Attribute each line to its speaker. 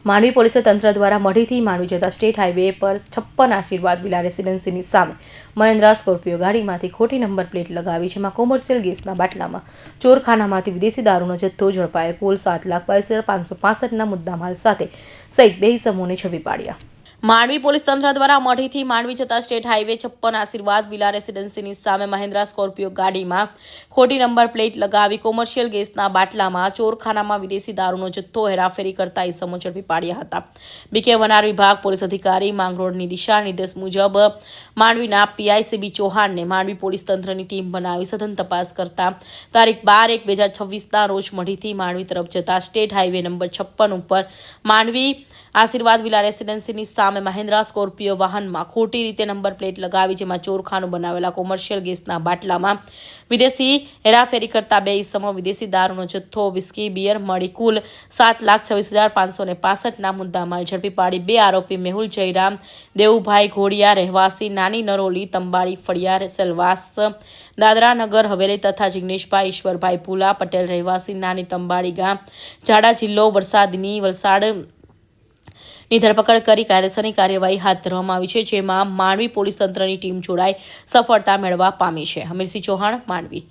Speaker 1: Mandvi police તંત્ર દ્વારા મઢીથી માંડવી જતા સ્ટેટ હાઈવે પર 56 આશીર્વાદ વિલા રેસિડેન્સીની સામે મહિન્દ્રા સ્કોર્પિયો ગાડીમાંથી ખોટી નંબર પ્લેટ લગાવી જેમાં કોમર્શિયલ ગેસના બાટલામાં ચોરખાનામાંથી વિદેશી દારૂનો જથ્થો ઝડપાયો. કુલ 7,22,565ના મુદ્દામાલ સાથે સહિત 2 ઇસમોને ઝડપી પાડ્યા. માંડવી પોલીસ તંત્ર દ્વારા મઢીથી માંડવી જતા સ્ટેટ હાઈવે 56 આશીર્વાદ વિલા રેસિડેન્સીની સામે મહિન્દ્રા સ્કોર્પિયો ગાડીમાં ખોટી નંબર પ્લેટ લગાવી કોમર્શિયલ ગેસના બાટલામાં ચોરખાનામાં વિદેશી દારૂનો જથ્થો હેરાફેરી કરતા ઇસમો ઝડપી પાડ્યા હતા. બીકે વનાર વિભાગ પોલીસ અધિકારી માંગરોળની દિશા નિર્દેશ મુજબ માંડવીના પીઆઈસીબી ચૌહાણને માંડવી પોલીસ તંત્રની ટીમ બનાવી સઘન તપાસ કરતા તારીખ 12/1/2024ના રોજ મઢીથી માંડવી તરફ જતા સ્ટેટ હાઈવે નંબર 56 ઉપર માંડવી આશીર્વાદ વિલા રેસિડેન્સીની સામે મહિન્દ્રા સ્કોર્પિયો વાહનમાં ખોટી રીતે નંબર પ્લેટ લગાવી જેમાં ચોરખાનું બનાવેલા કોમર્શિયલ ગેસના બાટલામાં વિદેશી હેરાફેરી કરતા 2 ઇસમો વિદેશી દારૂનો જથ્થો વિસ્કી બિયર મળી કુલ 7,26,565ના મુદ્દામાલ ઝડપી પાડી 2 આરોપી મેહુલ જયરામ દેવુભાઈ ઘોડિયા રહેવાસી નાની નરોલી તંબાડી ફળિયા સેલવાસ દાદરા નગર હવેલી તથા જિગ્નેશભાઈ ઈશ્વરભાઈ પુલા પટેલ રહેવાસી નાની તંબાડી ગામ ઝાડા જિલ્લો વલસાડ ની ધરપકડ કરી કાયદેસરની કાર્યવાહી હાથ ધરવામાં આવી છે જેમાં માંડવી પોલીસ તંત્રની ટીમ જોડાઈ સફળતા મેળવવા પામી છે. હમીરસિંહ ચૌહાણ, માંડવી.